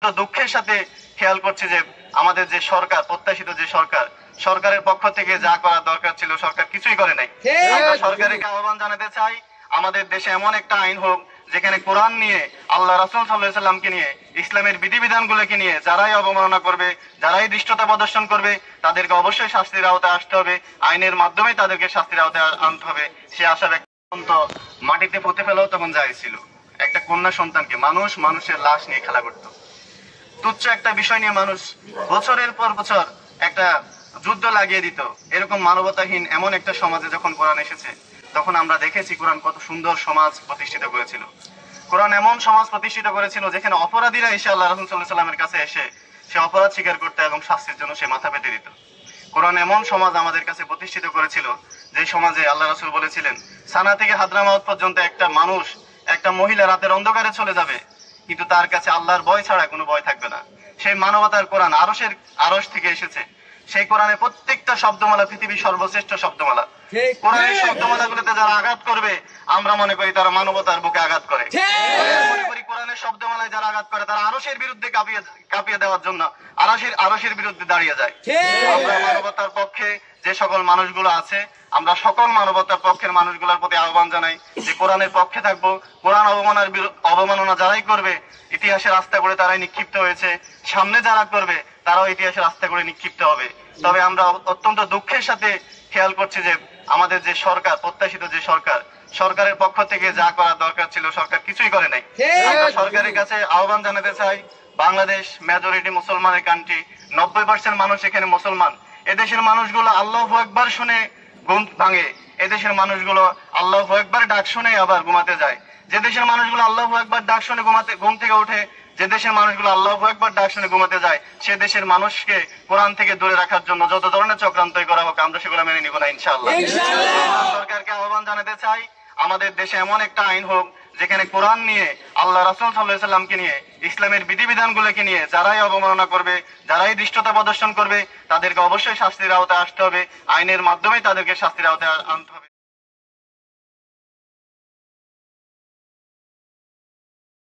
তো দুঃখের সাথে খেয়াল করছি যে আমাদের যে সরকার, প্রত্যাশিত যে সরকারের পক্ষ থেকে যা করা দরকার ছিল সরকার কিছুই করে নাই। আমরা সরকারকে আহ্বান জানাতে চাই, আমাদের দেশে এমন একটা আইন হোক যেখানে কোরআন নিয়ে, আল্লাহ রাসূল সাল্লাল্লাহু আলাইহি সাল্লামকে নিয়ে, ইসলামের বিধিবিধানগুলোকে নিয়ে যারাই অবমাননা করবে, যারাই দৃষ্টতা প্রদর্শন করবে, তাদেরকে অবশ্যই শাস্তির আওতায় আসতে হবে। আইনের মাধ্যমে তাদেরকে শাস্তির আওতায় আনতে হবে। সে আশা ব্যক্ত মাটিতে পুঁতে ফেলাও তখন জায়েজ ছিল। একটা কন্যা সন্তানকে মানুষের লাশ নিয়ে খেলা করতো। তুচ্ছ একটা বিষয় নিয়ে মানুষ বছরের পর বছর একটা যুদ্ধ লাগিয়ে দিত। এরকম মানবতাহীন এমন একটা সমাজে যখন কোরআন এসেছে, তখন আমরা দেখেছি কোরআন কত সুন্দর সমাজ প্রতিষ্ঠিত করেছিল। কোরআন এমন সমাজ প্রতিষ্ঠিত করেছিল যেখানে অপরাধীরা এসে আল্লাহ রাসূল সাল্লাল্লাহু আলাইহি সাল্লামের কাছে এসে সে অপরাধ স্বীকার করতে এবং শাস্তির জন্য সে মাথা পেতে দিত। কোরআন এমন সমাজ আমাদের কাছে প্রতিষ্ঠিত করেছিল যে সমাজে আল্লাহ রাসূল বলেছিলেন, সানা থেকে হাদরামাউত পর্যন্ত একটা মহিলা রাতের অন্ধকারে চলে যাবে, কিন্তু তার কাছে আল্লাহর ভয় ছাড়া কোনো ভয় থাকবে না। সেই মানবতার কোরআন আরশ থেকে এসেছে। সেই কোরআনের প্রত্যেকটা শব্দমালা পৃথিবীর সর্বশ্রেষ্ঠ শব্দমালা। কোরআনের শব্দমালাগুলোতে যারা আঘাত করবে, আমরা মনে করি তারা মানবতার বুকে আঘাত করে। মনে করি কোরআনের শব্দমালায় যারা আঘাত করে তারা আরশের বিরুদ্ধে কাঁপিয়ে দেওয়ার জন্য আরশের বিরুদ্ধে দাঁড়িয়ে যায়। আমরা মানবতার পক্ষে যে সকল মানুষগুলো আছে, আমরা সকল মানবতার পক্ষের মানুষগুলোর প্রতি আহ্বান জানাই যে কোরআনের পক্ষে থাকবো। কোরআন অবমাননা যারাই করবে, ইতিহাসের রাস্তা করে তারাই নিক্ষিপ্ত হয়েছে। সামনে যারা করবে তারাও ইতিহাসের রাস্তা করে নিক্ষিপ্ত হবে। তবে আমরা অত্যন্ত দুঃখের সাথে খেয়াল করছি যে আমাদের যে সরকার, প্রত্যাশিত যে সরকারের পক্ষ থেকে যা করা দরকার ছিল সরকার কিছুই করে নাই। আমরা সরকারের কাছে আহ্বান জানাতে চাই, বাংলাদেশ মেজরিটি মুসলমানের কান্ট্রি, 90% মানুষ এখানে মুসলমান। এদেশের মানুষগুলো আল্লাহু আকবার শুনে ঘুম ভাঙে, এদেশের মানুষগুলো আল্লাহু আকবার ডাক শুনে আবার ঘুমাতে যায়। যে দেশের মানুষগুলো আল্লাহু আকবার ডাক শুনে ঘুম থেকে ওঠে, যে দেশের মানুষগুলো আল্লাহু আকবার ডাক শুনে ঘুমাতে যায়, সে দেশের মানুষকে কোরআন থেকে দূরে রাখার জন্য যত ধরনের চক্রান্তই করা হোক আমরা সেগুলো মেনে নিব না ইনশাআল্লাহ। সরকারকে আহ্বান জানাতে চাই, আমাদের দেশে এমন একটা আইন হোক যেখানে কোরআন নিয়ে, আল্লাহ রাসূল সাল্লাল্লাহু আলাইহি সাল্লামকে নিয়ে, ইসলামের বিধিবিধানগুলোকে নিয়ে যারাই অবমাননা করবে, যারাই দৃষ্টতা প্রদর্শন করবে, তাদেরকে অবশ্যই শাস্তির আওতায় আসতে হবে। আইনের মাধ্যমে তাদেরকে শাস্তির আওতায় আনতে হবে।